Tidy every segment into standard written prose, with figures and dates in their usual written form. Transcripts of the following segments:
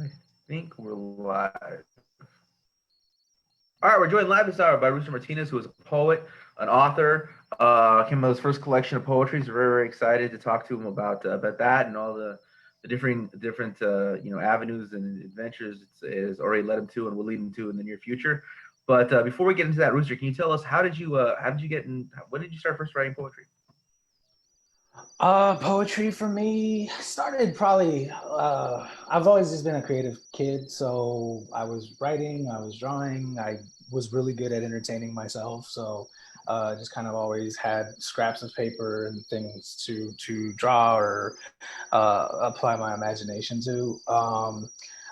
I think we're live. All right, we're joined live this hour by Rooster Martinez, who is a poet, an author. Came out with his first collection of poetry. So we're very, very excited to talk to him about that and all the different avenues and adventures it's already led him to and will lead him to in the near future. But before we get into that, Rooster, can you tell us how did you get in? When did you start first writing poetry? Poetry for me started probably, I've always just been a creative kid. So I was writing, I was drawing, I was really good at entertaining myself. So just kind of always had scraps of paper and things to draw or apply my imagination to.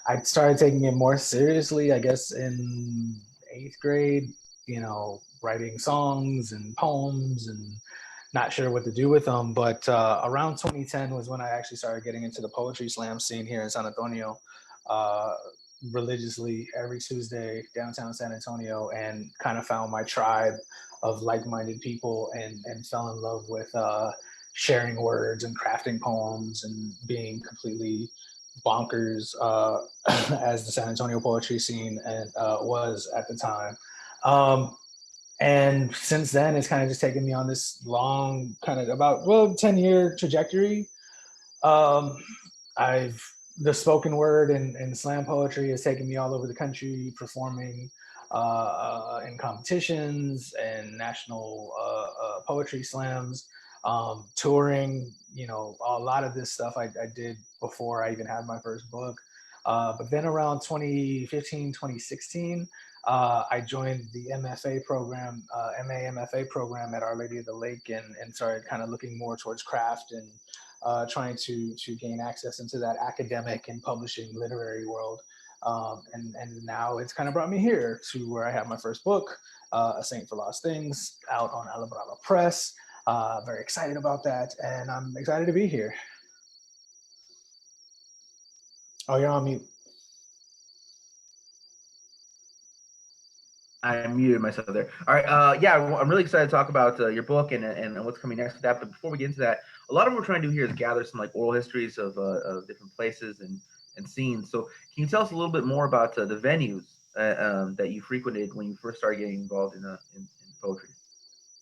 I started taking it more seriously, I guess, in eighth grade, writing songs and poems and not sure what to do with them. But around 2010 was when I actually started getting into the poetry slam scene here in San Antonio, uh, religiously every Tuesday downtown San Antonio, and kind of found my tribe of like-minded people and fell in love with sharing words and crafting poems and being completely bonkers as the San Antonio poetry scene and was at the time. Um, and since then, it's kind of just taken me on this long, kind of about 10-year trajectory. Um, I've the spoken word and slam poetry has taken me all over the country, performing in competitions and national poetry slams, touring. A lot of this stuff I did before I even had my first book. But then around 2015, 2016, I joined the MFA program, MFA program at Our Lady of the Lake, and started kind of looking more towards craft and trying to gain access into that academic and publishing literary world. And now it's kind of brought me here to where I have my first book, A Saint for Lost Things, out on Alabrava Press. Very excited about that, and I'm excited to be here. Oh, you're on mute. I muted myself there. All right. Yeah, I'm really excited to talk about your book and what's coming next with that. But before we get into that, a lot of what we're trying to do here is gather some like oral histories of different places and scenes. So can you tell us a little bit more about the venues that you frequented when you first started getting involved in poetry?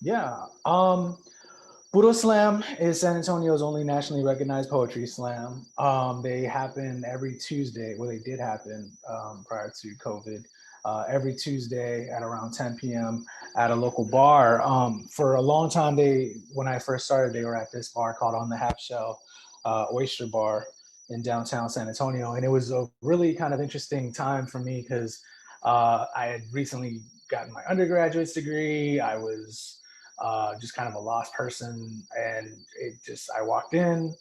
Yeah. Puro Slam is San Antonio's only nationally recognized poetry slam. They happen every Tuesday. Well, they did happen prior to COVID. Every Tuesday at around 10 p.m. at a local bar. For a long time, when I first started, they were at this bar called On the Half Shell Oyster Bar in downtown San Antonio, and it was a really kind of interesting time for me because I had recently gotten my undergraduate's degree. I was just kind of a lost person. And I walked in,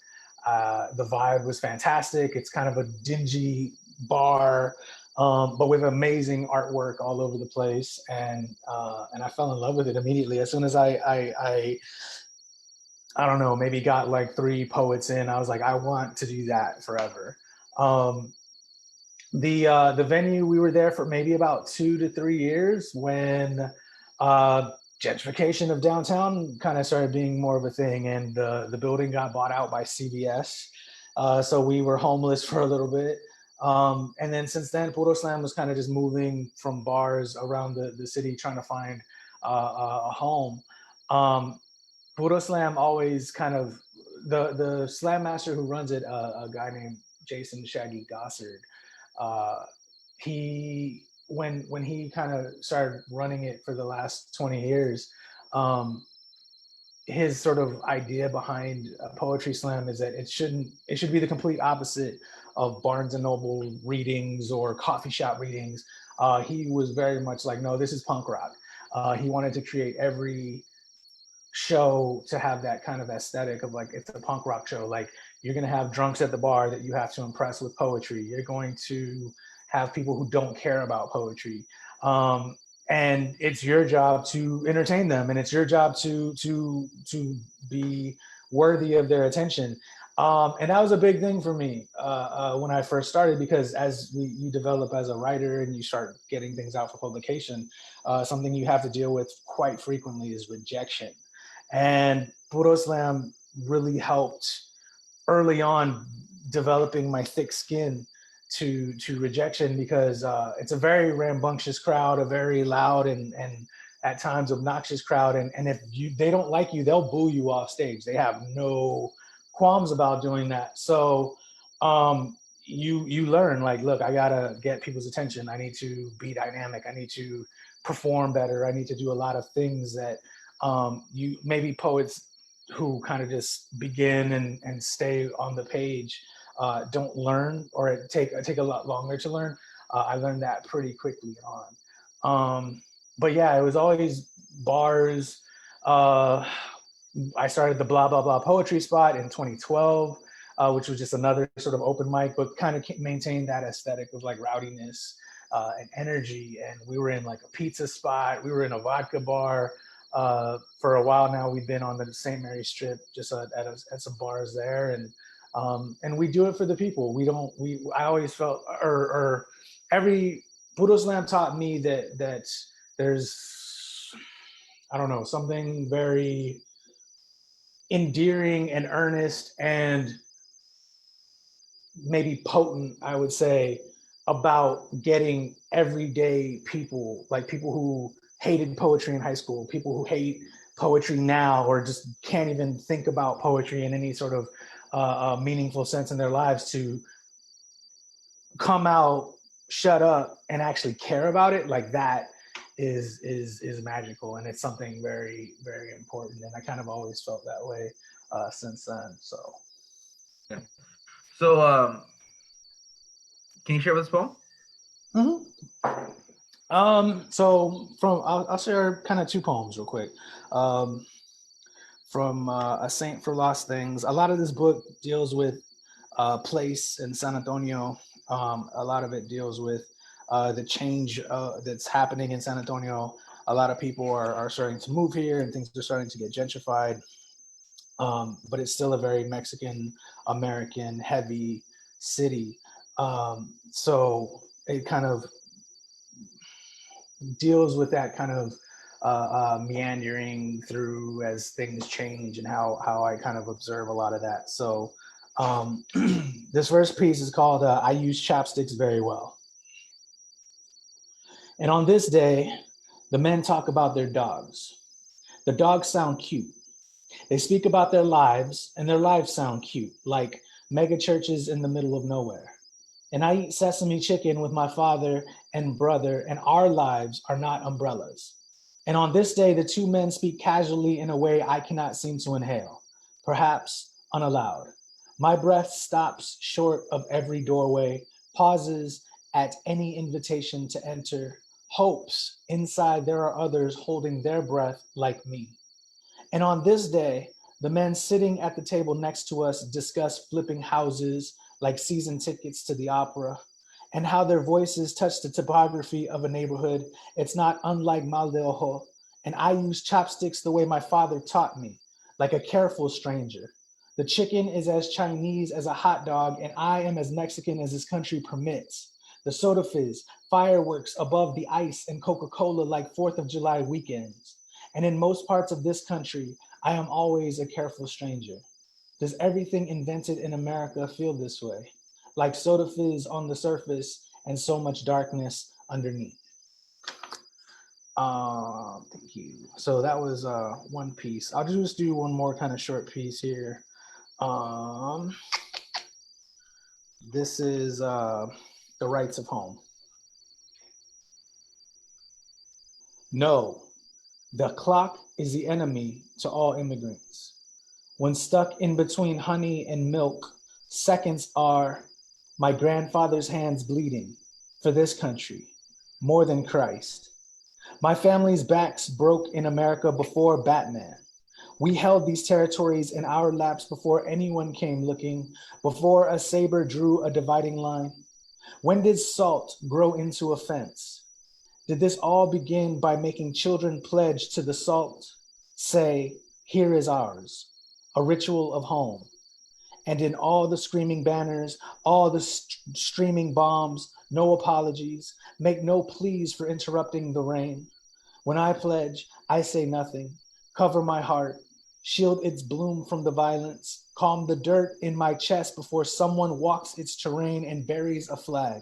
the vibe was fantastic. It's kind of a dingy bar, but with amazing artwork all over the place. And I fell in love with it immediately. As soon as I don't know, maybe got like three poets in, I was like, I want to do that forever. Um, the venue, we were there for maybe about 2 to 3 years when gentrification of downtown kind of started being more of a thing, and the building got bought out by CBS. So we were homeless for a little bit. And then since then, Puro Slam was kind of just moving from bars around the city trying to find a home. Um, Puro Slam always kind of the slam master who runs it, a guy named Jason Shaggy Gossard. Uh, he when he kind of started running it for the last 20 years, um, his sort of idea behind a poetry slam is that it should be the complete opposite of Barnes and Noble readings or coffee shop readings. He was very much like, no, this is punk rock. He wanted to create every show to have that kind of aesthetic of like it's a punk rock show. Like you're going to have drunks at the bar that you have to impress with poetry. You're going to have people who don't care about poetry. And it's your job to entertain them, and it's your job to be worthy of their attention. And that was a big thing for me when I first started, because you develop as a writer and you start getting things out for publication, something you have to deal with quite frequently is rejection. And Puro Slam really helped early on developing my thick skin to rejection, because it's a very rambunctious crowd, a very loud and at times obnoxious crowd, and if they don't like you, they'll boo you off stage. They have no qualms about doing that. So you learn, like, look, I gotta get people's attention. I need to be dynamic. I need to perform better. I need to do a lot of things that you maybe poets who kind of just begin and stay on the page don't learn, or take a lot longer to learn. I learned that pretty quickly on. But yeah, it was always bars. I started the Blah Blah Blah Poetry Spot in 2012, which was just another sort of open mic, but kind of maintained that aesthetic of like rowdiness and energy. And we were in like a pizza spot. We were in a vodka bar. For a while now, we've been on the St. Mary's Strip, just at some bars there, and we do it for the people. I always felt, or every Budo Slam taught me that there's, I don't know, something very endearing and earnest and maybe potent, I would say, about getting everyday people, like people who hated poetry in high school, people who hate poetry now, or just can't even think about poetry in any sort of meaningful sense in their lives, to come out, shut up, and actually care about it. Like that is magical, and it's something very, very important. And I kind of always felt that way since then. So yeah. So can you share with us, poem? So I'll share kind of two poems real quick. From A Saint for Lost Things. A lot of this book deals with place in San Antonio. A lot of it deals with the change that's happening in San Antonio. A lot of people are starting to move here, and things are starting to get gentrified. But it's still a very Mexican American heavy city. So it kind of deals with that kind of meandering through as things change, and how I kind of observe a lot of that. So this first piece is called I Use Chapsticks Very Well. And on this day, the men talk about their dogs. The dogs sound cute. They speak about their lives, and their lives sound cute, like mega churches in the middle of nowhere. And I eat sesame chicken with my father and brother, and our lives are not umbrellas. And on this day, the two men speak casually in a way I cannot seem to inhale, perhaps unallowed. My breath stops short of every doorway, pauses at any invitation to enter, hopes inside there are others holding their breath like me. And on this day, the men sitting at the table next to us discuss flipping houses like season tickets to the opera, and how their voices touch the topography of a neighborhood. It's not unlike Mal de Ojo. And I use chopsticks the way my father taught me, like a careful stranger. The chicken is as Chinese as a hot dog, and I am as Mexican as this country permits. The soda fizz, fireworks above the ice, and Coca-Cola like 4th of July weekends. And in most parts of this country, I am always a careful stranger. Does everything invented in America feel this way? Like soda fizz on the surface and so much darkness underneath. Thank you. So that was one piece. I'll just do one more kind of short piece here. This is The Rights of Home. No, the clock is the enemy to all immigrants. When stuck in between honey and milk, seconds are my grandfather's hands bleeding for this country, more than Christ. My family's backs broke in America before Batman. We held these territories in our laps before anyone came looking, before a saber drew a dividing line. When did salt grow into a fence? Did this all begin by making children pledge to the salt, say, here is ours, a ritual of home? And in all the screaming banners, all the streaming bombs, no apologies, make no pleas for interrupting the rain. When I pledge, I say nothing, cover my heart, shield its bloom from the violence, calm the dirt in my chest before someone walks its terrain and buries a flag.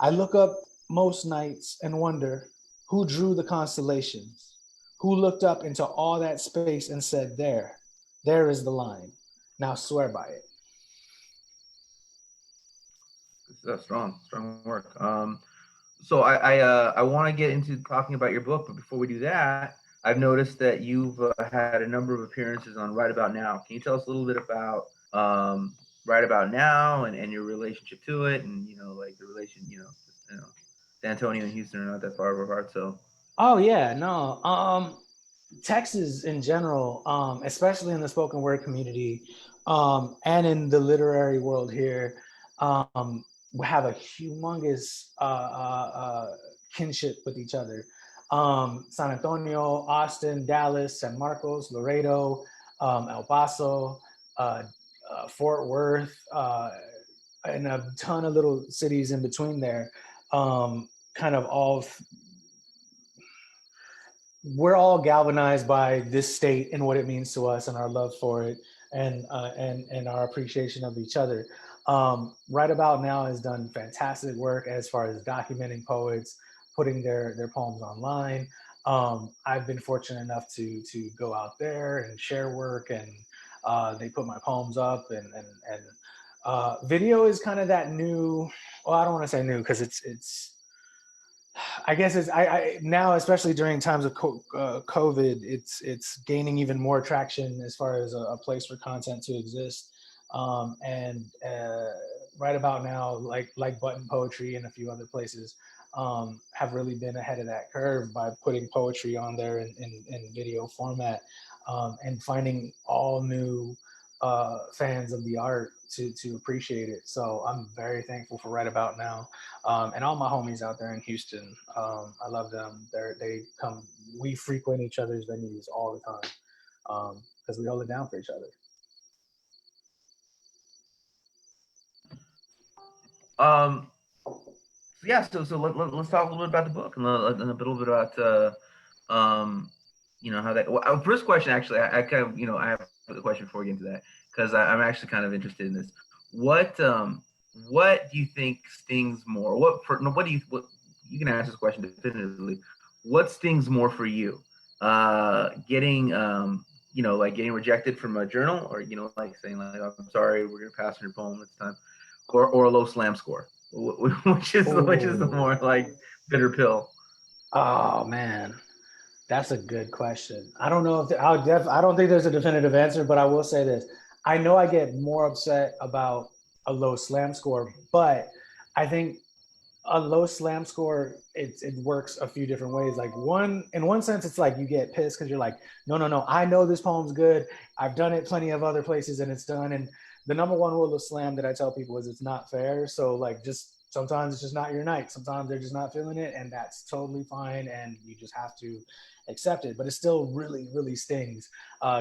I look up most nights and wonder who drew the constellations, who looked up into all that space and said, there is the line. Now swear by it. That's strong work. So I want to get into talking about your book, but before we do that, I've noticed that you've had a number of appearances on Right About Now. Can you tell us a little bit about Right About Now and your relationship to it, and like the relation, San Antonio and Houston are not that far apart, so. Oh yeah, no. Texas in general, especially in the spoken word community, and in the literary world here, we have a humongous kinship with each other. San Antonio, Austin, Dallas, San Marcos, Laredo, El Paso, Fort Worth, and a ton of little cities in between there. Kind of all We're all galvanized by this state and what it means to us and our love for it and our appreciation of each other. Right About Now has done fantastic work as far as documenting poets, putting their poems online. I've been fortunate enough to go out there and share work, and they put my poems up, and video is kind of that new. Well, I don't want to say new because it's I guess it's I now, especially during times of COVID, it's gaining even more traction as far as a place for content to exist. And Right About Now, like Button Poetry and a few other places, have really been ahead of that curve by putting poetry on there in video format, and finding all new fans of the art to appreciate it. So I'm very thankful for Right About Now, and all my homies out there in Houston. I love them. They come. We frequent each other's venues all the time because we hold it down for each other. Um, yeah, so let's talk a little bit about the book and a little bit about um, how that. Well, first question, actually, I kind of I have a question before we get into that, because I'm actually kind of interested in this. What what do you think stings more? What do what you can answer this question definitively. What stings more for you? Getting like getting rejected from a journal, or like saying like, oh, I'm sorry, we're gonna pass on your poem this time, or a low slam score, which is the more like bitter pill. Oh man, that's a good question. I don't know if I don't think there's a definitive answer, but I will say this: I know I get more upset about a low slam score, but I think a low slam score, it works a few different ways. Like in one sense, it's like you get pissed because you're like, no, I know this poem's good. I've done it plenty of other places and it's done. And the number one rule of slam that I tell people is it's not fair. So like, just sometimes it's just not your night. Sometimes they're just not feeling it, and that's totally fine. And you just have to accept it. But it still really, really stings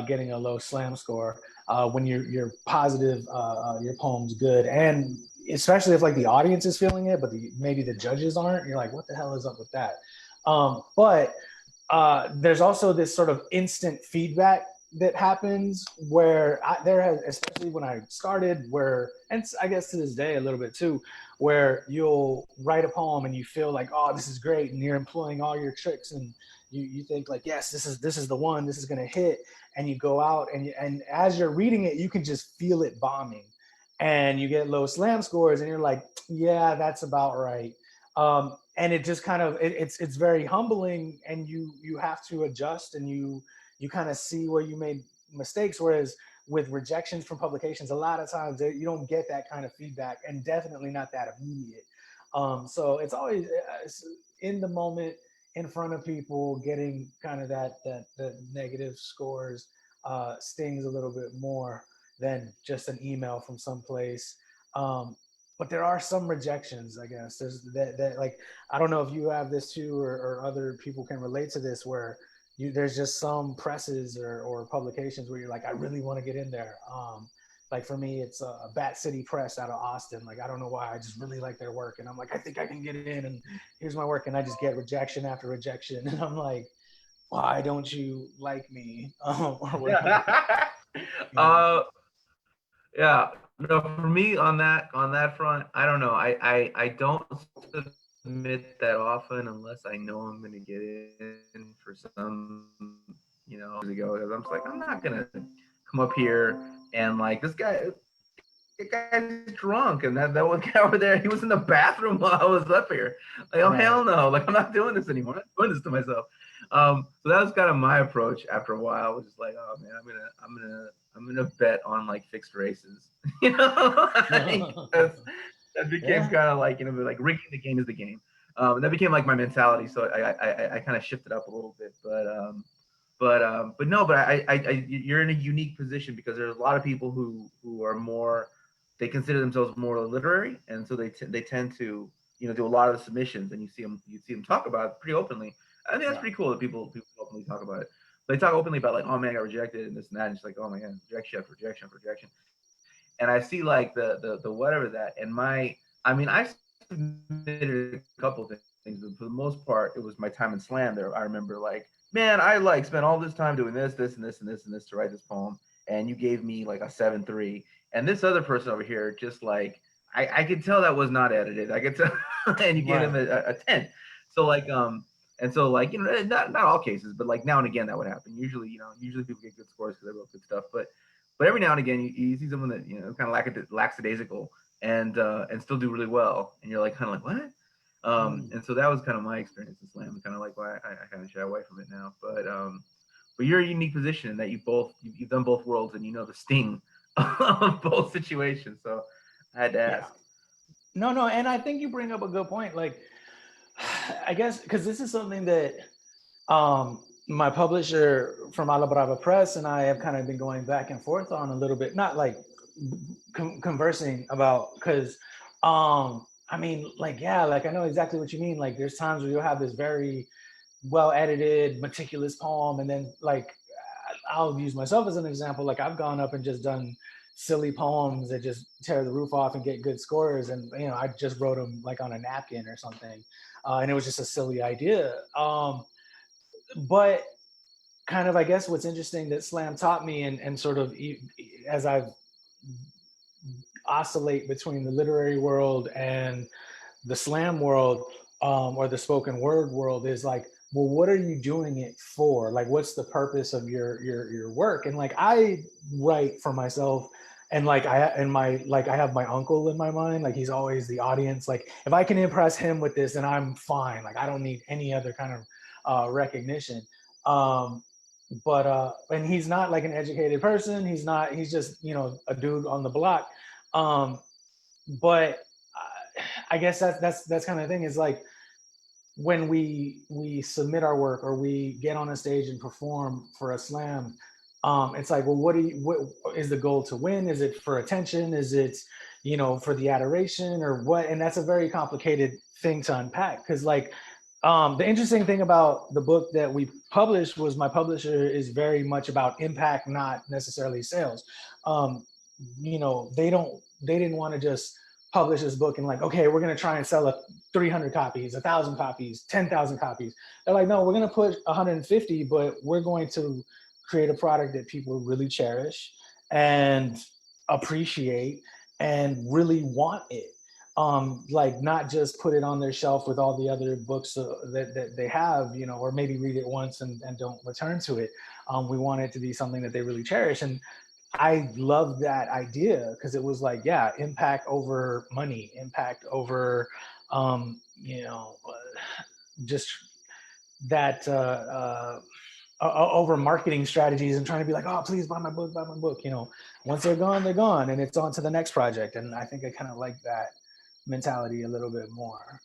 getting a low slam score when you're positive your poem's good, and especially if like the audience is feeling it, but maybe the judges aren't. You're like, what the hell is up with that? But there's also this sort of instant feedback that happens where there has, especially when I started, where, and I guess to this day a little bit too, where you'll write a poem and you feel like, oh, this is great, and you're employing all your tricks, and you think like, yes, this is the one, this is gonna hit, and you go out and as you're reading it, you can just feel it bombing, and you get low slam scores, and you're like, yeah, that's about right. And it just kind of it's very humbling, and you have to adjust, and you kind of see where you made mistakes. Whereas with rejections from publications, a lot of times you don't get that kind of feedback, and definitely not that immediate. So it's always it's in the moment, in front of people, getting kind of that negative scores stings a little bit more than just an email from someplace. But there are some rejections, I guess. There's that like, I don't know if you have this too, or other people can relate to this, where there's just some presses or publications where you're like, I really want to get in there. Like for me, it's a Bat City Press out of Austin. Like, I don't know why, I just really like their work, and I'm like, I think I can get in, and here's my work, and I just get rejection after rejection, and I'm like, why don't you like me, or whatever. Yeah. Yeah. Yeah. No, for me on that front, I don't know. I don't submit that often unless I know I'm gonna get in for some, years ago, because I'm just like, I'm not gonna come up here and like the guy's drunk, and that one guy over there, he was in the bathroom while I was up here. Like, oh Right. hell no! Like, I'm not doing this anymore. I'm not doing this to myself. So that was kind of my approach. After a while, I was just like, oh man, I'm gonna bet on like fixed races. Like, that became Yeah. kind of like like rigging the game is the game. That became like my mentality. So I kind of shifted up a little bit, but no, but you're in a unique position because there's a lot of people who are more, they consider themselves more literary, and so they tend to do a lot of the submissions, and you see them talk about it pretty openly. I think that's Right. pretty cool that people openly talk about it. They talk openly about like, oh man, I got rejected and this and that, and it's like, oh my god, rejection after rejection after rejection. And I see like the whatever that, and I submitted a couple things, but for the most part, it was my time in slam there. I remember like, man, I like spent all this time doing this and this and this and this to write this poem, and you gave me like a 7.3, and this other person over here just like I could tell that was not edited. I could tell, and you gave him Right. a 10. So like and so like not all cases, but like now and again that would happen. Usually people get good scores because they wrote good stuff, but every now and again you see someone that kind of lackadaisical and still do really well, and you're like kind of like what. And so that was kind of my experience in slam, and kind of like why I kind of shy away from it now. But you're in a unique position in that you've done both worlds, and you know the sting of both situations. So I had to Yeah. ask. No, no, and I think you bring up a good point. Like, I guess because this is something that my publisher from Ala Brava Press and I have kind of been going back and forth on a little bit, not like conversing about, because I mean, like, yeah, like I know exactly what you mean. Like, there's times where you'll have this very well edited, meticulous poem, and then like I'll use myself as an example. Like, I've gone up and just done silly poems that just tear the roof off and get good scores, and I just wrote them like on a napkin or something, and it was just a silly idea. But kind of, I guess what's interesting that slam taught me, and sort of as I've oscillate between the literary world and the slam world, or the spoken word world, is like, well, what are you doing it for? Like, what's the purpose of your work? And like, I write for myself, and like I have my uncle in my mind. Like, he's always the audience. Like, if I can impress him with this, then I'm fine. Like, I don't need any other kind of recognition. Um, but and he's not like an educated person. He's just a dude on the block. um but I guess that's kind of thing, is like, when we submit our work or we get on a stage and perform for a slam, it's like, well, what is the goal? To win? Is it for attention? Is it for the adoration, or what? And that's a very complicated thing to unpack, because like, the interesting thing about the book that we published was, my publisher is very much about impact, not necessarily sales. um, they didn't want to just publish this book and like, okay, we're going to try and sell 300 copies, 1,000 copies, 10,000 copies. They're like, no, we're going to put 150, but we're going to create a product that people really cherish and appreciate and really want it. Like, not just put it on their shelf with all the other books that they have, or maybe read it once and don't return to it. We want it to be something that they really cherish. And I love that idea, because it was like, yeah, impact over money, impact over, just that over marketing strategies, and trying to be like, oh, please buy my book, buy my book. Once they're gone, they're gone, and it's on to the next project. And I think I kind of like that mentality a little bit more.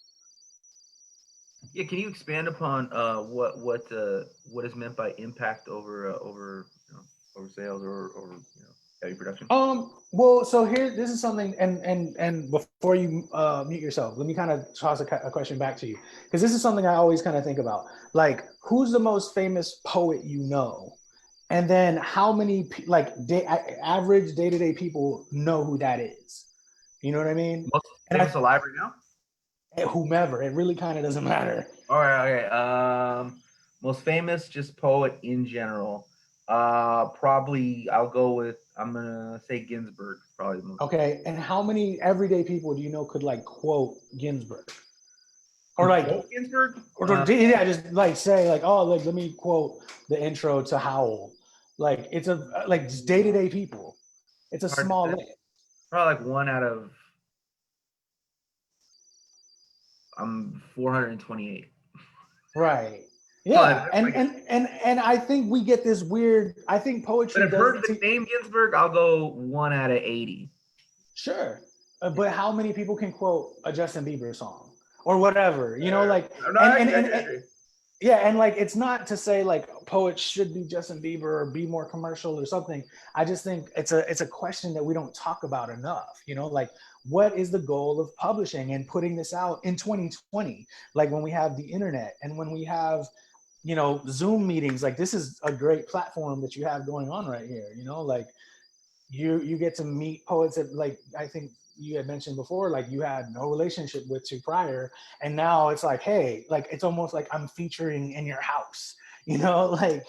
Yeah, can you expand upon what is meant by impact over sales or over heavy production? Well, so here, this is something, and before you mute yourself, let me kind of toss a question back to you, because this is something I always kind of think about. Like, who's the most famous poet you know, and then how many average day to day people know who that is? You know what I mean? Most And famous alive right now? whomever, it really kind of doesn't matter. All right, okay. Most famous, just poet in general. Probably I'll go with, I'm gonna say Ginsberg. Probably the most Okay, and how many everyday people do you know could like quote Ginsburg? Or could like, quote Ginsberg. yeah, just like say like, oh, like let me quote the intro to Howl. Like it's a like just day to day people. It's a Hard to small say. list, Probably like one out of 428. right? Well, Yeah, that's and like a, I think we get this weird. I think but poetry I've heard does. the name Ginsberg. I'll go one out of 80. Sure, but how many people can quote a Justin Bieber song or whatever? You know, like No, and I and agree. I and, agree. I and agree. yeah, and like it's not to say like poets should be Justin Bieber or be more commercial or something. I just think it's a question that we don't talk about enough. You know, like what is the goal of publishing and putting this out in 2020? Like when we have the internet and when we have Zoom meetings, like this is a great platform that you have going on right here. You know, like you get to meet poets that, like, I think you had mentioned before, like you had no relationship with to prior, and now it's like, hey, like it's almost like I'm featuring in your house, like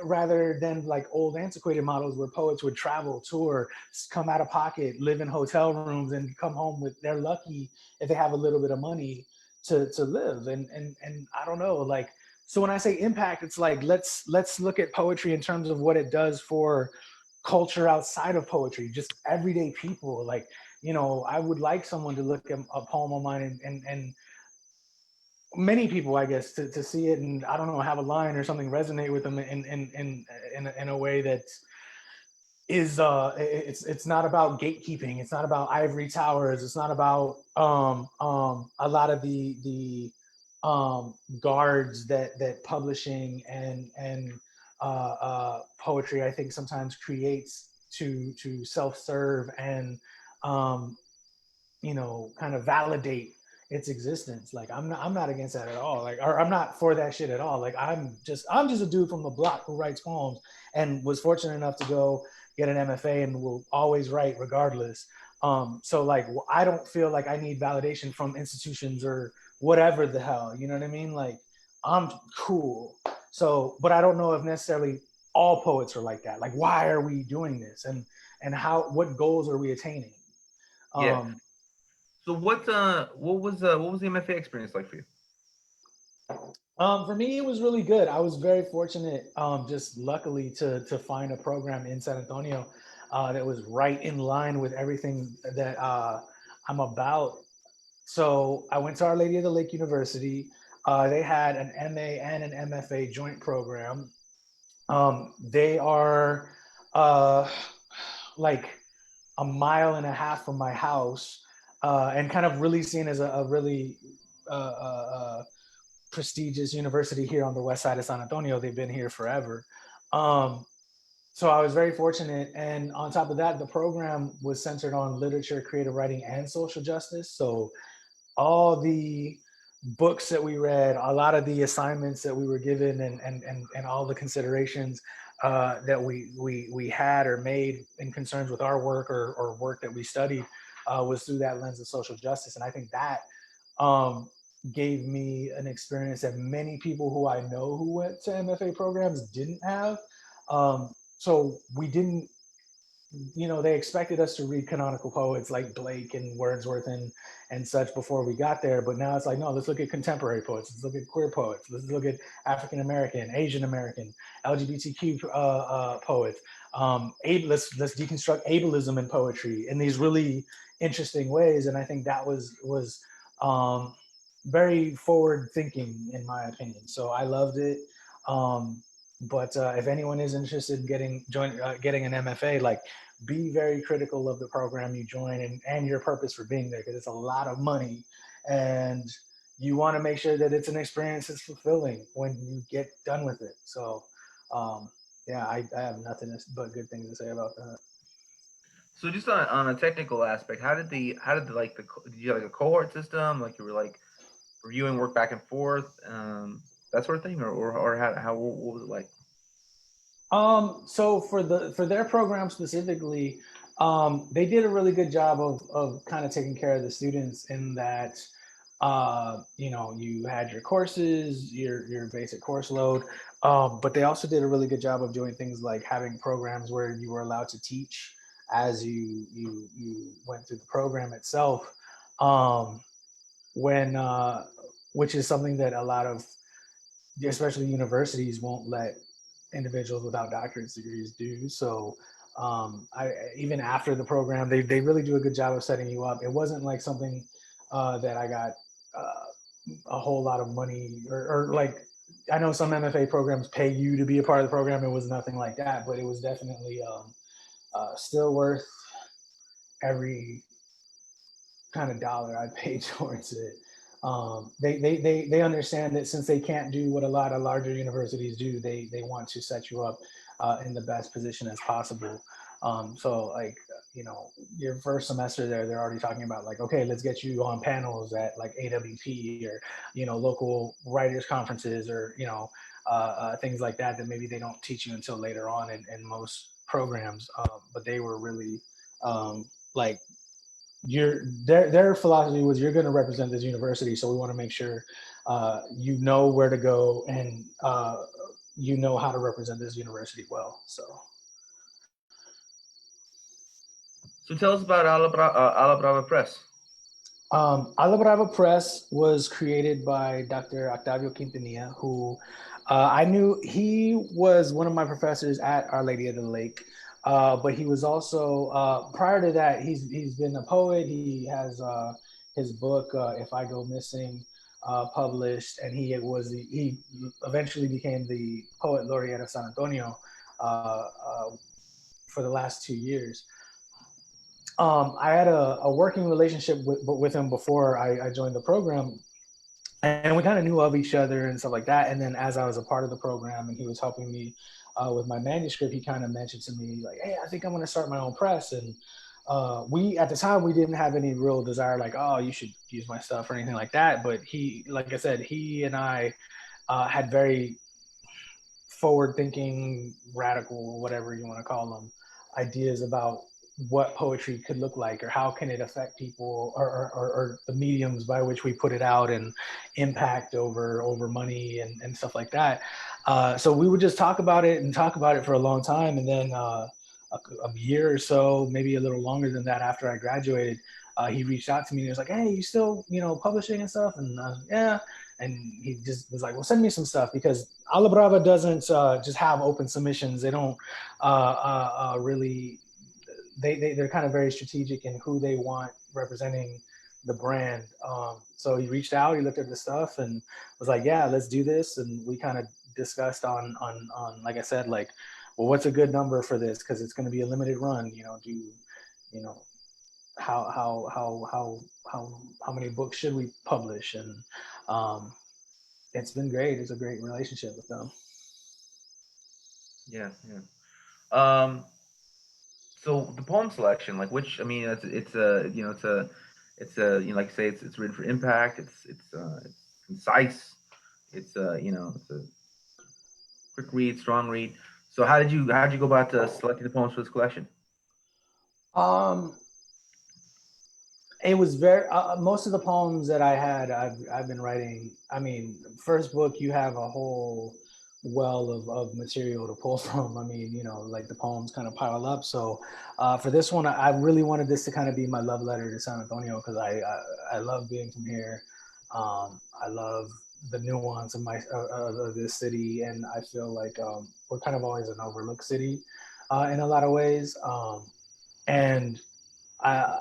rather than like old antiquated models where poets would travel, tour, come out of pocket, live in hotel rooms, and come home with, they're lucky if they have a little bit of money to live. And I don't know, like, so when I say impact, it's like let's look at poetry in terms of what it does for culture outside of poetry, just everyday people. Like, I would like someone to look at a poem of mine and many people, I guess, to see it and, I don't know, have a line or something resonate with them in a way that is it's not about gatekeeping, it's not about ivory towers, it's not about a lot of the guards that publishing and poetry, I think, sometimes creates to self-serve and um, kind of validate its existence. Like I'm not against that at all. Like, or I'm not for that shit at all. Like I'm just a dude from the block who writes poems and was fortunate enough to go get an MFA and will always write regardless. So like I don't feel like I need validation from institutions or whatever the hell. You know what I mean? Like I'm cool. So, but I don't know if necessarily all poets are like that. Like, why are we doing this? And what goals are we attaining? Yeah. Um, So what was the MFA experience like for you? For me, it was really good. I was very fortunate, just luckily to find a program in San Antonio that was right in line with everything that I'm about. So I went to Our Lady of the Lake University. They had an MA and an MFA joint program. They are uh, like a mile and a half from my house, and kind of really seen as a really prestigious university here on the west side of San Antonio. They've been here forever. Um, so I was very fortunate. And on top of that, the program was centered on literature, creative writing, and social justice. So all the books that we read, a lot of the assignments that we were given, and all the considerations that we had or made in concerns with our work or work that we studied was through that lens of social justice. And I think that um, gave me an experience that many people who I know who went to MFA programs didn't have. So we didn't, they expected us to read canonical poets like Blake and Wordsworth and such before we got there. But now it's like, no, let's look at contemporary poets. Let's look at queer poets. Let's look at African American, Asian American, LGBTQ poets. Let's deconstruct ableism in poetry in these really interesting ways. And I think that was very forward thinking, in my opinion. So I loved it. But if anyone is interested in getting an MFA, like, be very critical of the program you join and your purpose for being there, because it's a lot of money, and you want to make sure that it's an experience that's fulfilling when you get done with it. So yeah, I have nothing but good things to say about that. So just on a technical aspect, how did the like did you have like a cohort system, like you were like reviewing work back and forth, that sort of thing, or how what was it like? So for their program specifically, they did a really good job of kind of taking care of the students in that You had your courses, your basic course load, but they also did a really good job of doing things like having programs where you were allowed to teach as you went through the program itself. Um, when Which is something that a lot of, especially universities, won't let individuals without doctorate degrees do. So I even after the program, they really do a good job of setting you up. It wasn't like something that I got a whole lot of money, or like, I know some MFA programs pay you to be a part of the program. It was nothing like that, but it was definitely still worth every kind of dollar I paid towards it. They understand that since they can't do what a lot of larger universities do, they want to set you up in the best position as possible. So like, your first semester there, they're already talking about like, okay, let's get you on panels at like AWP, or local writers conferences, or things like that maybe they don't teach you until later on in most programs. But they were really like, their philosophy was, you're going to represent this university, so we want to make sure you know where to go, and you know how to represent this university well. So So tell us about Ala Brava Press. Ala Brava Press was created by Dr. Octavio Quintanilla, who I knew. He was one of my professors at Our Lady of the Lake. But he was also, prior to that, he's been a poet. He has his book, If I Go Missing, published, and he eventually became the poet laureate of San Antonio for the last 2 years. I had a working relationship with him before I joined the program, and we kind of knew of each other and stuff like that. And then as I was a part of the program and he was helping me with my manuscript, he kind of mentioned to me like, "Hey, I think I'm going to start my own press." And we, at the time, we didn't have any real desire like, "Oh, you should use my stuff," or anything like that. But he, like I said, he and I had very forward thinking, radical, whatever you want to call them, ideas about what poetry could look like, or how can it affect people, or the mediums by which we put it out, and impact over money and stuff like that. So we would just talk about it and talk about it for a long time. And then a year or so, maybe a little longer than that, after I graduated, he reached out to me and he was like, "Hey, you still publishing and stuff?" And yeah. And he just was like, "Well, send me some stuff," because Ala Brava doesn't just have open submissions. They don't really. They're kind of very strategic in who they want representing the brand. So he reached out, he looked at the stuff, and was like, "Yeah, let's do this." And we kind of discussed on like I said, like, well, what's a good number for this, because it's going to be a limited run. Do you know how many books should we publish? And it's been great. It's a great relationship with them. Yeah, yeah. Um, so the poem selection, like which, I mean, it's a like you say, it's written for impact. It's concise. It's a quick read, strong read. So how did you go about selecting the poems for this collection? Um, it was very most of the poems that I had, I've been writing. I mean, first book, you have a whole well of material to pull from. I mean, like the poems kind of pile up. So for this one, I really wanted this to kind of be my love letter to San Antonio, because I love being from here. I love the nuance of of this city, and I feel like we're kind of always an overlooked city in a lot of ways. And I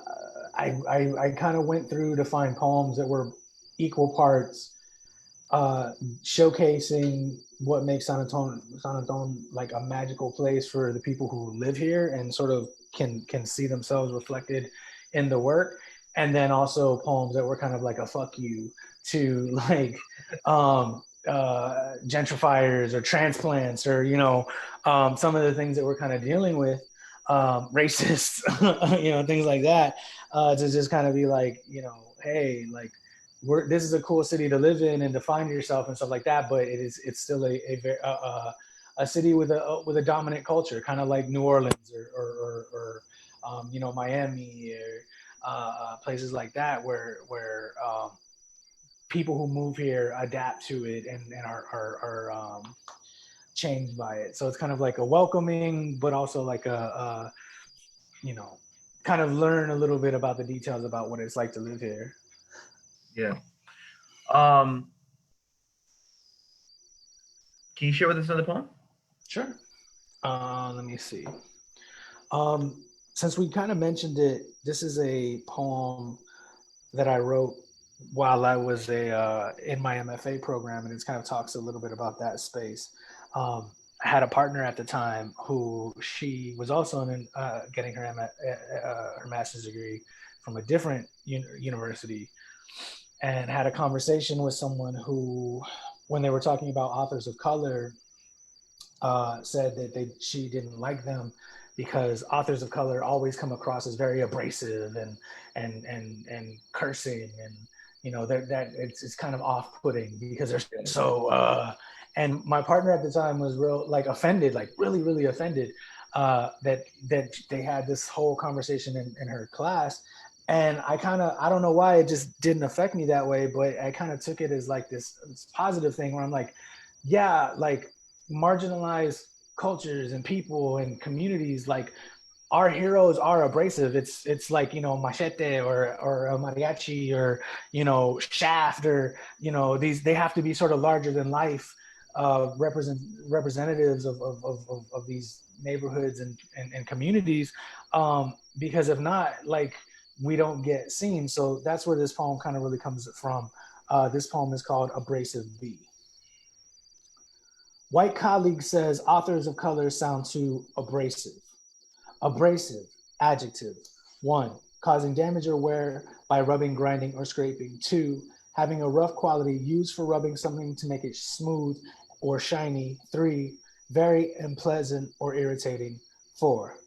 I kind of went through to find poems that were equal parts showcasing what makes San Antonio like a magical place for the people who live here, and sort of can see themselves reflected in the work. And then also poems that were kind of like a fuck you to like gentrifiers or transplants, or some of the things that we're kind of dealing with, racists, things like that, to just kind of be like, hey, like, this is a cool city to live in and to find yourself and stuff like that, but it's still a city with a dominant culture, kind of like New Orleans, or Miami, or places like that, where people who move here adapt to it and are changed by it. So it's kind of like a welcoming, but also like a you know, kind of learn a little bit about the details about what it's like to live here. Yeah. Um, can you share with us another poem? Sure. Let me see. Um, since we kind of mentioned it, this is a poem that I wrote while I was in my MFA program, and it kind of talks a little bit about that space. I had a partner at the time who she was also getting her master's degree from a different university, and had a conversation with someone who, when they were talking about authors of color, said that she didn't like them because authors of color always come across as very abrasive and cursing, and that it's kind of off-putting because they're so and my partner at the time was real like offended, like really offended, that they had this whole conversation in her class. And I don't know why it just didn't affect me that way, but I kind of took it as like this positive thing where I'm like, yeah, like marginalized cultures and people and communities, like our heroes are abrasive. It's like, Machete or a Mariachi or Shaft, or these, they have to be sort of larger than life representatives of these neighborhoods and communities, because if not, like, we don't get seen. So that's where this poem kind of really comes from. This poem is called Abrasive B. White colleague says authors of color sound too abrasive. Abrasive, adjective. 1, causing damage or wear by rubbing, grinding, or scraping. 2, having a rough quality used for rubbing something to make it smooth or shiny. 3, very unpleasant or irritating. 4,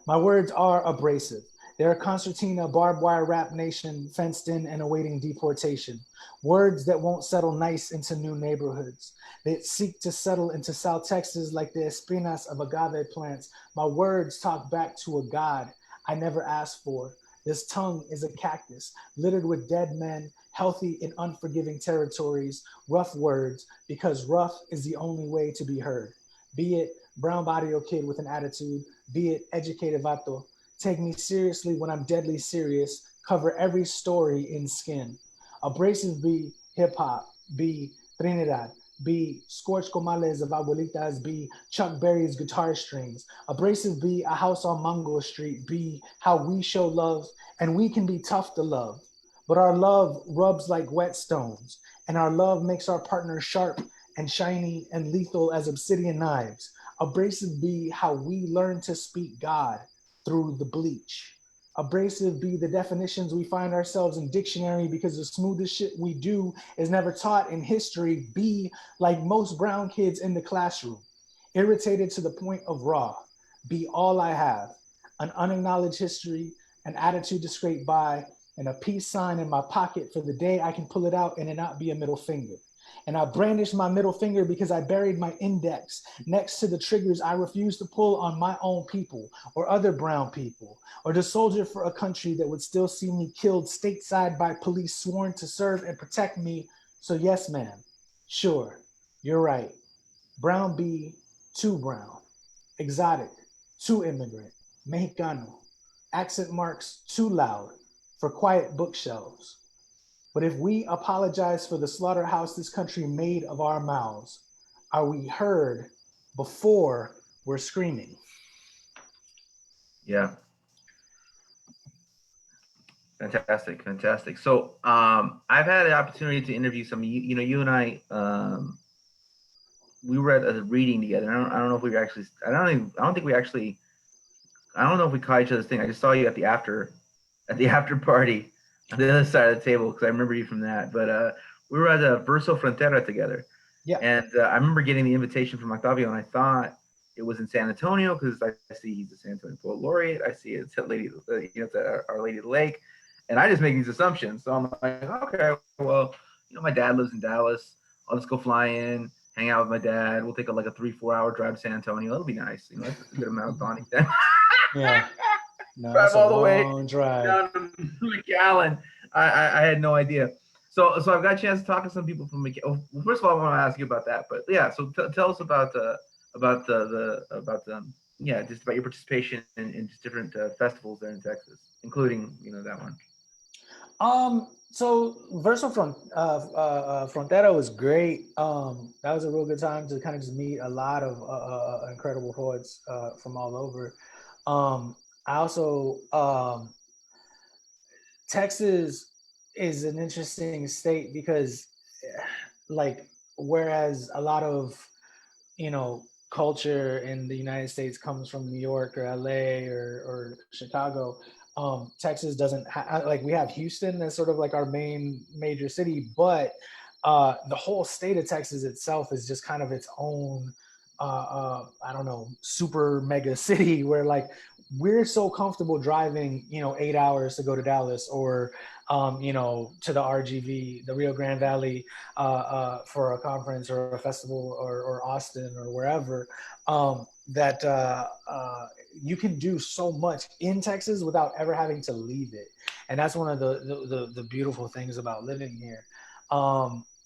my words are abrasive. They're a concertina, barbed wire rap nation, fenced in and awaiting deportation. Words that won't settle nice into new neighborhoods. They seek to settle into South Texas like the espinas of agave plants. My words talk back to a God I never asked for. This tongue is a cactus, littered with dead men, healthy in unforgiving territories. Rough words, because rough is the only way to be heard. Be it brown barrio kid with an attitude, be it educated vato. Take me seriously when I'm deadly serious. Cover every story in skin. Abrasive be hip hop, be Trinidad, be scorched comales of abuelitas, be Chuck Berry's guitar strings. Abrasive be a house on Mango Street, be how we show love, and we can be tough to love. But our love rubs like whetstones, and our love makes our partner sharp and shiny and lethal as obsidian knives. Abrasive be how we learn to speak God through the bleach. Abrasive be the definitions we find ourselves in dictionary because the smoothest shit we do is never taught in history. Be like most brown kids in the classroom, irritated to the point of raw. Be all I have, an unacknowledged history, an attitude to scrape by, and a peace sign in my pocket for the day I can pull it out and it not be a middle finger. And I brandish my middle finger because I buried my index next to the triggers I refuse to pull on my own people or other brown people, or to soldier for a country that would still see me killed stateside by police sworn to serve and protect me. So yes, ma'am, sure, you're right. Brown B, too brown. Exotic, too immigrant. Mexicano, accent marks too loud for quiet bookshelves. But if we apologize for the slaughterhouse this country made of our mouths, are we heard before we're screaming? Yeah. Fantastic. So, I've had the opportunity to interview some of you. You and I, we were at a reading together. I don't know if we actually. I don't think we actually. I don't know if we caught each other's thing. I just saw you at the after party on the other side of the table because I remember you from that. But we were at a Verso Frontera together. Yeah. And I remember getting the invitation from Octavio, and I thought it was in San Antonio because I see he's a San Antonio Poet Laureate. I see it's at it's at Our Lady of the Lake, and I just make these assumptions. So I'm like, okay, well, my dad lives in Dallas. I'll just go fly in, hang out with my dad. We'll take like a 3-4 hour drive to San Antonio. It'll be nice. That's a good amount of bonding time. Yeah. No, Drive that's a all the way long drive. down to McAllen. I had no idea. So I've got a chance to talk to some people from well, first of all, I want to ask you about that, but yeah, so tell us about yeah, just about your participation in just different festivals there in Texas, including that one. So Frontera was great. That was a real good time to kind of just meet a lot of incredible poets from all over. I also Texas is an interesting state because, like, whereas a lot of culture in the United States comes from New York or LA or Chicago. Texas doesn't like, we have Houston as sort of like our main major city, but the whole state of Texas itself is just kind of its own, I don't know, super mega city where like we're so comfortable driving 8 hours to go to Dallas or to the RGV, the Rio Grande Valley, for a conference or a festival or Austin or wherever, that you can do so much in Texas without ever having to leave it. And that's one of the beautiful things about living here.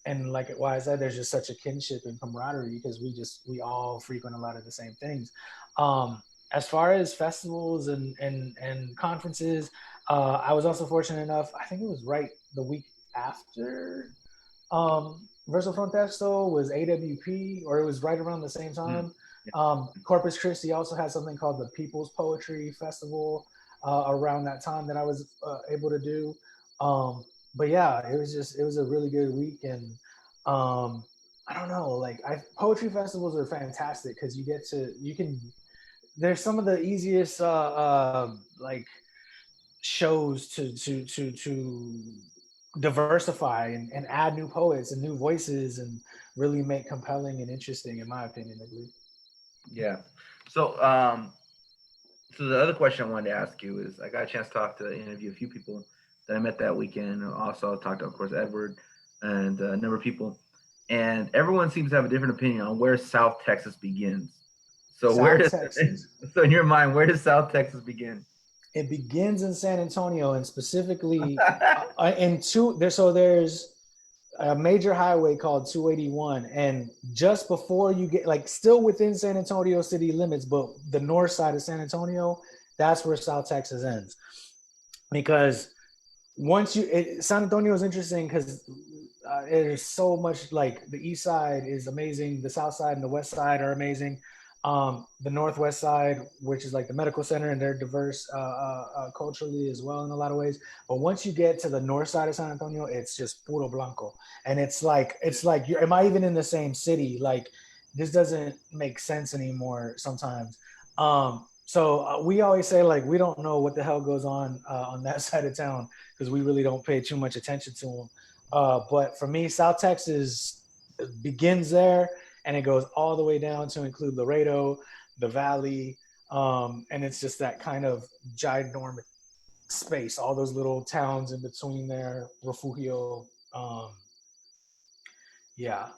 And like why I said, there's just such a kinship and camaraderie because we all frequent a lot of the same things. As far as festivals and conferences, I was also fortunate enough, I think it was right the week after Verso Frontesto was AWP, or it was right around the same time. Corpus Christi also had something called the People's Poetry Festival around that time that I was able to do. But yeah, it was a really good week. And I don't know, like poetry festivals are fantastic because there's some of the easiest like shows to diversify and add new poets and new voices and really make compelling and interesting, in my opinion, at least. Yeah. So so the other question I wanted to ask you is, I got a chance to interview a few people that I met that weekend. Also talked to, of course, Edward and a number of people, and everyone seems to have a different opinion on where South Texas begins. So South Texas. So in your mind, where does South Texas begin? It begins in San Antonio, and specifically there's a major highway called 281, and just before you get, like, still within San Antonio city limits, but the north side of San Antonio, that's where South Texas ends. Because San Antonio is interesting because there's so much, like, the east side is amazing, the south side and the west side are amazing. The northwest side, which is like the medical center, and they're diverse culturally as well in a lot of ways. But once you get to the north side of San Antonio, it's just puro blanco, and it's like am I even in the same city? Like, this doesn't make sense anymore sometimes. So we always say, like, we don't know what the hell goes on that side of town because we really don't pay too much attention to them. But for me, South Texas begins there and it goes all the way down to include Laredo, the Valley, and it's just that kind of ginormous space, all those little towns in between there, Refugio. Yeah.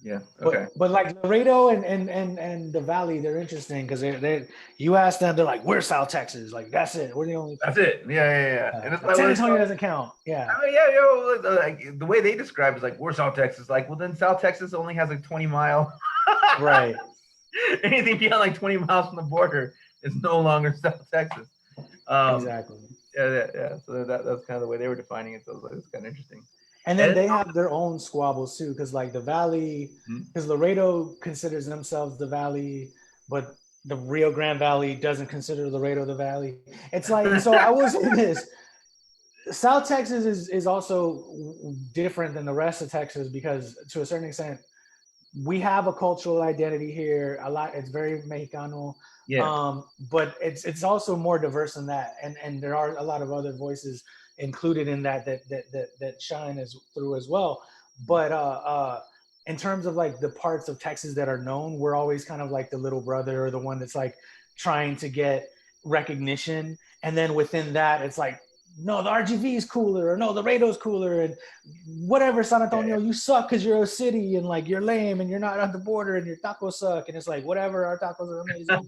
Yeah. Okay. But like Laredo and the Valley, they're interesting because they you ask them, they're like, we're South Texas, like that's it. We're the only. That's it. Yeah. And it's like, San Antonio doesn't count. Yeah. I mean, yeah, like the way they describe it is like, we're South Texas. Like, well, then South Texas only has like 20-mile. Right. Anything beyond like 20 miles from the border is no longer South Texas. Exactly. Yeah. So that's kind of the way they were defining it. So it was kind of interesting. And then they have their own squabbles too, because like the Valley, because Laredo considers themselves the Valley, but the Rio Grande Valley doesn't consider Laredo the Valley. It's like, so I was in this. South Texas is also different than the rest of Texas because, to a certain extent, we have a cultural identity here. A lot, it's very Mexicano. Yeah. But it's also more diverse than that, and there are a lot of other voices included in that shine through as well. But in terms of like the parts of Texas that are known, we're always kind of like the little brother or the one that's like trying to get recognition, and then within that, it's like, no, the RGV is cooler, or no, the Laredo's cooler, and whatever, San Antonio, you suck because you're a city, and like you're lame, and you're not at the border, and your tacos suck, and it's like, whatever, our tacos are amazing.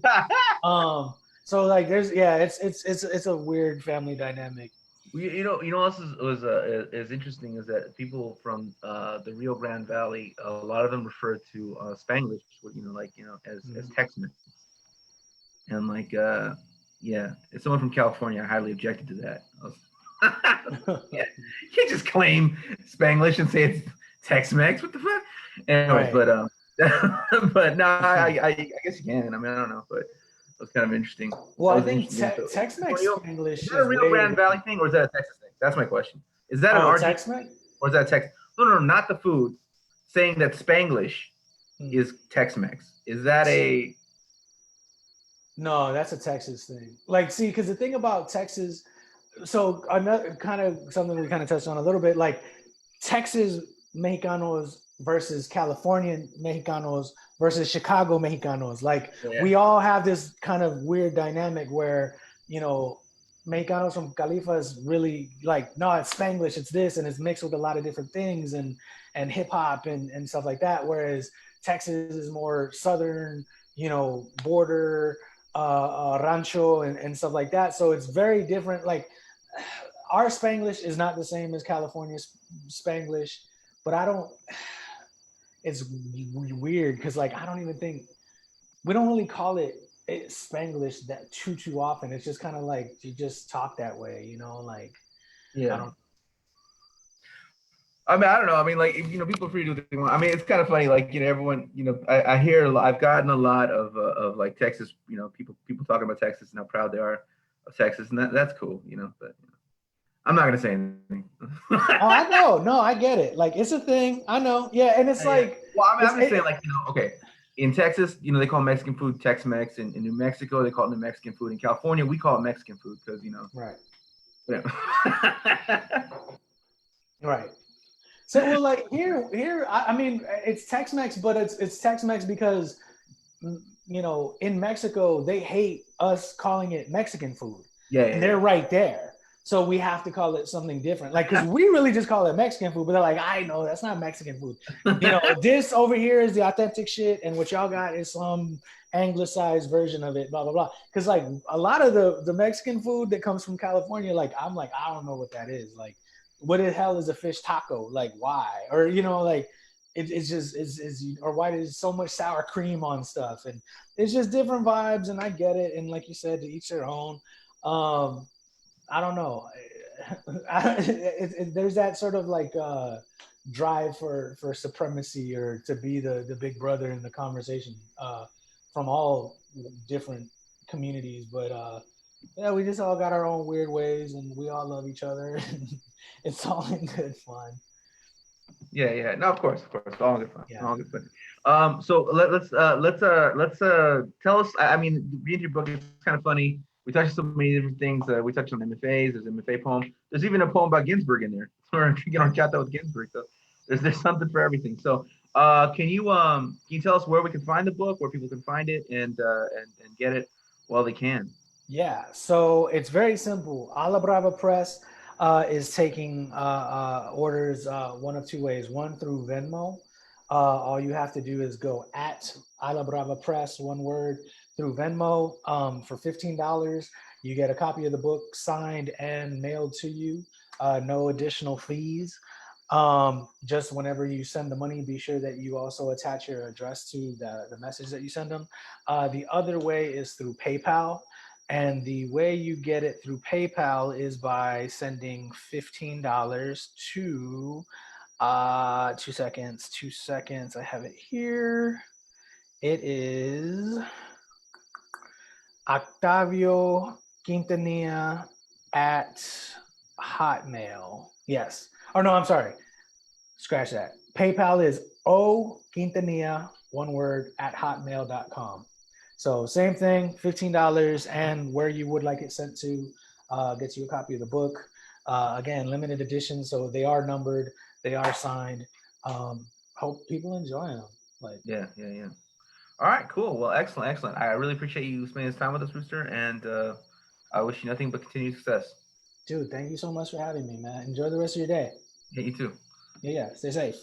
So like, it's a weird family dynamic. What else is interesting is that people from the Rio Grande Valley, a lot of them refer to Spanglish, as Mhm. Tex-Mex, and yeah, as someone from California, I highly objected to that. Yeah, you can't just claim Spanglish and say it's Tex-Mex. What the fuck? Anyways, Right. but no, I guess you can. I mean, I don't know, but it was kind of interesting. Well, That I was an think interesting thing. So, Tex-Mex Antonio, is Spanglish that a is Rio way Grande Valley different. thing or is that a Texas thing? That's my question. Is that an Oh, RG Tex-Mex? or is that Texas? No, no, no, not the food. Saying that Spanglish Hmm. is Tex-Mex. Is that a No, that's a Texas thing. Like, see, because the thing about Texas, so another kind of something we kind of touched on a little bit, like Texas Mexicanos versus Californian Mexicanos versus Chicago Mexicanos. Like yeah? we all have this kind of weird dynamic where, Mexicanos from Califa is really like, no, it's Spanglish, it's this, and it's mixed with a lot of different things and hip hop and stuff like that. Whereas Texas is more southern, border, rancho and stuff like that. So it's very different. Like our Spanglish is not the same as California's Spanglish, but I don't. It's weird because like I don't even think we don't really call it Spanglish that too often. It's just kind of like you just talk that way, Like I Yeah. don't. I mean, I don't know. I mean, people are free to do what they want. I mean, it's kind of funny. Everyone, I hear, I've gotten a lot of like Texas, people talking about Texas and how proud they are of Texas, and that's cool, But I'm not gonna say anything. Oh, I know. No, I get it. Like it's a thing. I know. Yeah, and it's Yeah. like Well, I mean, it's I'm just saying, okay, in Texas, they call Mexican food Tex-Mex, and in New Mexico, they call it New Mexican food. In California, we call it Mexican food because, right, yeah. right. So well, like here, I mean, it's Tex-Mex, but it's Tex-Mex because in Mexico, they hate us calling it Mexican food, Yeah, and yeah, they're yeah. right there. So we have to call it something different. Like, because we really just call it Mexican food, but they're like, I know that's not Mexican food. This over here is the authentic shit, and what y'all got is some anglicized version of it, blah blah blah. Because like a lot of the Mexican food that comes from California, like I'm like I don't know what that is. Like, what the hell is a fish taco? Like, why? Or like it's just is or why there's so much sour cream on stuff, and it's just different vibes, and I get it. And like you said, to each their own. um I don't know. There's that sort of like drive for supremacy or to be the big brother in the conversation, from all different communities, but yeah, we just all got our own weird ways, and we all love each other. And it's all in good fun. Yeah, yeah. No, of course, all good fun, Yeah. all good fun. So let's tell us. I mean, reading your book is kind of funny. We touched on so many different things. We touched on MFAs. There's an MFA poem. There's even a poem about Ginsburg in there. We're gonna chat that with Ginsburg. So there's something for everything. So can you tell us where we can find the book, where people can find it, and get it while they can? Yeah, so it's very simple. Alla Brava Press is taking orders one of two ways. One through Venmo. All you have to do is go at Alla Brava Press, one word, through Venmo for $15. You get a copy of the book signed and mailed to you. No additional fees. Just whenever you send the money, be sure that you also attach your address to the message that you send them. The other way is through PayPal. And the way you get it through PayPal is by sending $15 to 2 seconds. I have it here. It is Octavio Quintanilla at Hotmail. Yes. Oh no, I'm sorry. Scratch that. PayPal is O Quintanilla, one word, at hotmail.com. So same thing, $15, and where you would like it sent to gets you a copy of the book. Again, limited edition, so they are numbered, they are signed. Hope people enjoy them. Like, Yeah, yeah, yeah. All right, cool. Well, excellent, excellent. I really appreciate you spending this time with us, Rooster, and I wish you nothing but continued success. dude, thank you so much for having me, man. Enjoy the rest of your day. Yeah, you too. Yeah, yeah. Stay safe.